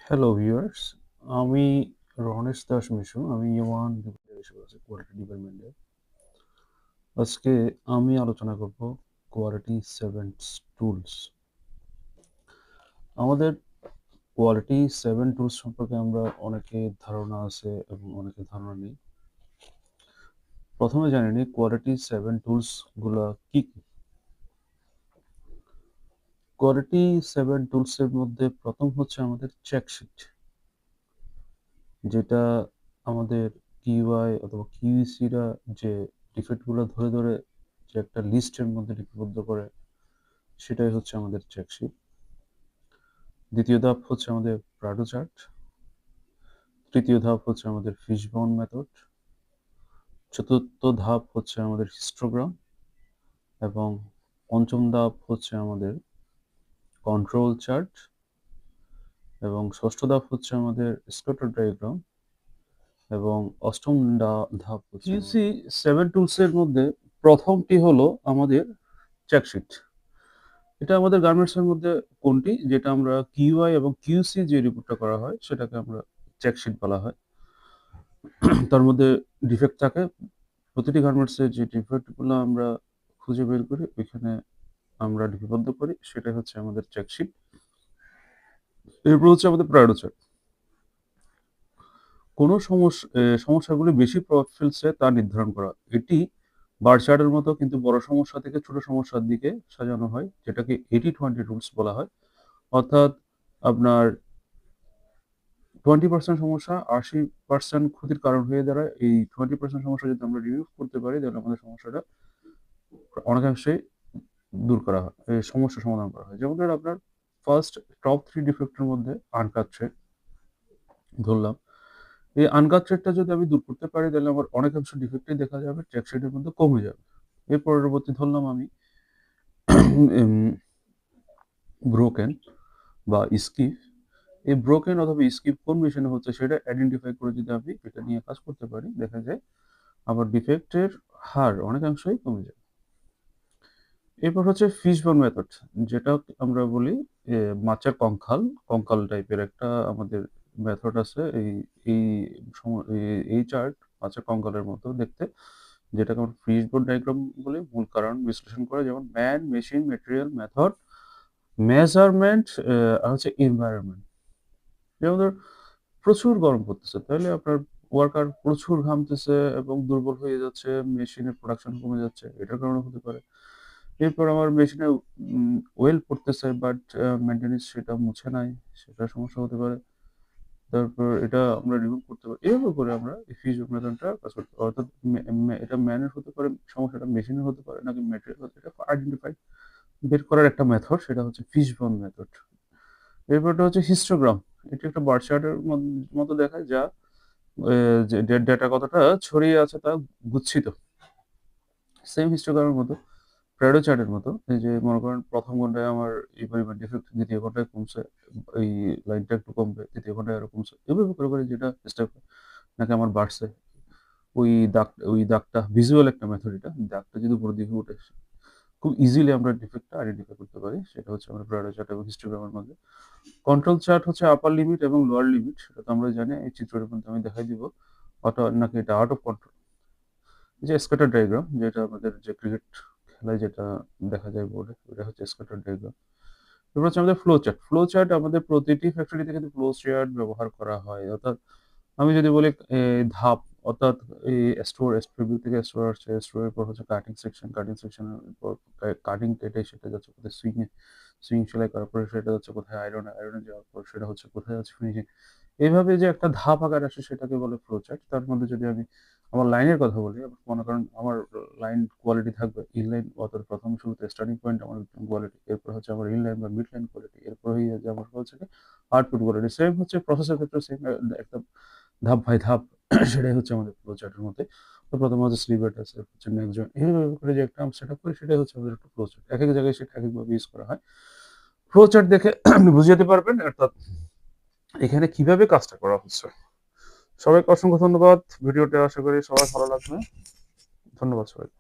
Hello viewers, আমি রণেশ দাস মিশু। আমি one হিসেবে আছি কোয়ালিটি ডিপার্টমেন্টে। আজকে আমি আলোচনা করব কোয়ালিটি 7 টুলস। আমাদের কোয়ালিটি 7 টুলস সম্পর্কে আমরা অনেকের ধারণা আছে এবং অনেকের ধারণা নেই। প্রথমে জানি নিই কোয়ালিটি 7 টুলস গুলা কি কি। কোয়ালিটি 7 টুলস এর মধ্যে প্রথম হচ্ছে আমাদের চেকশিট, যেটা আমাদের কিউআই অথবা কিউসিরা যে ডিফেক্টগুলো ধরে ধরে যে একটা লিস্টের মধ্যে লিপিবদ্ধ করে, সেটাই হচ্ছে আমাদের চেকশিট। দ্বিতীয় ধাপ হচ্ছে আমাদের প্রাডো চার্ট। তৃতীয় ধাপ হচ্ছে আমাদের ফিশবোন মেথড। চতুর্থ ধাপ হচ্ছে আমাদের হিস্টোগ্রাম এবং পঞ্চম ধাপ হচ্ছে আমাদের কন্ট্রোল চার্ট এবং ষষ্ঠ ধাপ হচ্ছে আমাদের স্ক্যাটার ডায়াগ্রাম এবং অষ্টম ধাপ হচ্ছে কিউসি 7 টুলস এর মধ্যে প্রথমটি হলো আমাদের চেকশিট। এটা আমাদের গার্মেন্টস এর মধ্যে কোনটি, যেটা আমরা কিউআই এবং কিউসি যে রিপোর্টটা করা হয় সেটাকে আমরা চেকশিট বলা হয়। তার মধ্যে ডিফেক্ট থাকে, প্রতিটি গার্মেন্টসের যে ডিফেক্টগুলো আমরা খুঁজে বের করি ওইখানে আমরা লিপিবদ্ধ করি, সেটাই হচ্ছে আমাদের চেকশিট। এরপর হচ্ছে আমাদের প্রায়োরিটি চার্ট। কোনো সমস্যাগুলি বেশি প্রভাব ফেলছে তা নির্ধারণ করা। এটি বার চার্টের মতো কিন্তু বড় সমস্যা থেকে ছোট সমস্যার দিকে সাজানো হয়, যেটাকে 80-20 রুলস বলা হয়। অর্থাৎ আপনার 20% সমস্যা 80% ক্ষতির কারণ হয়ে দাঁড়ায়। এই 20% সমস্যা যদি আমরা রিমুভ করতে পারি তাহলে আমাদের সমস্যাটা অনেকাংশেই দূর করা হয়, এই সমস্যা সমাধান করা হয়। যেমন ধরেন আপনার ফার্স্ট টপ 3 ডিফেক্টের মধ্যে আনকাট থ্রেড ধরলাম। এই আনকাট থ্রেডটা যদি আমি দূর করতে পারি তাহলে আমার অনেকাংশ ডিফেক্টই দেখা যাবে, চেকশিটের মধ্যে কমে যাবে। এর পরবর্তী ধরলাম আমি ব্রোকেন বা স্কিপ। এই ব্রোকেন অথবা স্কিপ কোন মেশিনে হচ্ছে সেটা আইডেন্টিফাই করে যদি আমি এটা নিয়ে কাজ করতে পারি, দেখা যায় আমার ডিফেক্টের হার অনেকাংশই কমে যায়। এরপর হচ্ছে ফিশবোন মেথড, যেটা আমরা বলি মাছের কঙ্কাল টাইপের একটা আমাদের মেথড আছে। এই এই চার্ট মাছের কঙ্কালের মতো দেখতে, যেটাকে আমরা ফিশবোন ডায়াগ্রাম বলি। মূল কারণ বিশ্লেষণ করে, যেমন man, machine, material, method, measurement হচ্ছে এনভায়রনমেন্ট। যেমন ধর প্রচুর গরম পড়তেছে, তাহলে আপনার ওয়ার্কার প্রচুর ঘামতেছে এবং দুর্বল হয়ে যাচ্ছে, মেশিনের প্রোডাকশন কমে যাচ্ছে, এটার কারণে হতে পারে। এরপর আমার মেশিনে ওয়েল পড়তেছে বাট মেইনটেনেন্স সেটা মুছে নাই, সেটার সমস্যা হতে পারে। তারপর এটা আমরা রিমুভ করতে পারি। এভাবে করে আমরা এই ফিউশন মেথডটা কাজ করতে পারি। অর্থাৎ এটা ম্যানের হতে পারে, সমস্যাটা মেশিনের হতে পারে নাকি ম্যাটেরিয়াল হতে, এটা আইডেন্টিফাই বের করার একটা মেথড, সেটা হচ্ছে ফিশবোন মেথড। এরপরটা হচ্ছে হিস্টোগ্রাম। এটা একটা বার চার্টের মতো দেখায়, যা যে ডেটা কতটা ছড়িয়ে আছে তা গুচ্ছিত। সেম হিস্টোগ্রামের মতো, প্রাডো চার্টের মতো। এই যে মনে করেন প্রথম ঘন্টায় আমার এই পরিমাণ ডিফেক্ট, দ্বিতীয় ঘন্টায় কমছে, এই লাইনটা একটু কমবে, তৃতীয় ঘন্টায় আরো কমছে। এভাবে করে করে যেটা স্টেপ নাকি আমার বাড়ছে, ওই দাগটা ভিজুয়াল একটা মেথড এটা। দাগটা যদি উপরের দিকে উঠে, খুব ইজিলি আমরা ডিফেক্টটা আইডেন্টিফাই করতে পারি। সেটা হচ্ছে আমরা প্রাডো চার্ট এবং হিস্টোগ্রামের মধ্যে। কন্ট্রোল চার্ট হচ্ছে আপার লিমিট এবং লোয়ার লিমিট, সেটা তো আমরা জানি। এই চিত্রের মধ্যে আমি দেখাই দিব নাকি এটা আউট অফ কন্ট্রোল। এই যে স্ক্যাটার ডায়াগ্রাম, যেটা আমাদের যে ক্রিকেট খেলায় যেটা দেখা যায় বোর্ডে, ওটা হচ্ছে স্ক্যাটার ডায়াগ্রাম। এরপর হচ্ছে আমাদের ফ্লো চার্ট। ফ্লো চার্ট আমাদের প্রতিটি ফ্যাক্টরিতে কিন্তু ফ্লো চার্ট ব্যবহার করা হয়। অর্থাৎ আমি যদি বলি ধাপ, অর্থাৎ এই স্টোর থেকে স্টোর আসছে, স্টোরের পর হচ্ছে কাটিং সেকশনের পর কাটিং কেটে সেটা যাচ্ছে কোথায় সুইং সেলাই করার পরে সেটা যাচ্ছে কোথায় আয়রনে যাওয়ার পর সেটা হচ্ছে কোথায় যাচ্ছে ফিনিশিং। এভাবে যে একটা ধাপ আকার আসে সেটাকে বলে ফ্লো চার্ট। তার মধ্যে যদি আমি আমার লাইনের কথা বলি, মনে করেন আমার লাইন কোয়ালিটি থাকবে ইনলাইন, অর্থাৎ প্রথম শুরুতে স্টার্টিং পয়েন্ট আমার কোয়ালিটি, এরপর হচ্ছে আমার ইনলাইন বা মিড লাইন কোয়ালিটি, এরপর হয়ে যে আমার হচ্ছে আউটপুট কোয়ালিটি। সেম হচ্ছে প্রসেসের ক্ষেত্রে সেম একটা ধাপ বাই ধাপ সেটাই হচ্ছে আমাদের ফ্লো চার্টের মধ্যে। তো প্রথমে হচ্ছে স্লিভ রেট আছে, হচ্ছে নেক্সট জয়েন্ট, এইভাবে করে যে একটা সেটআপ করি, সেটাই হচ্ছে আমাদের একটা ফ্লো চার্ট। একেক জায়গায় সেটা একেকভাবে ইউজ করা হয়। ফ্লো চার্ট দেখে আপনি বুঝে যেতে পারবেন অর্থাৎ এখানে কিভাবে কাজটা করা হচ্ছে। সবাইকে অসংখ্য ধন্যবাদ। ভিডিওটা আশা করি সবার ভালো লাগবে। ধন্যবাদ সবাইকে।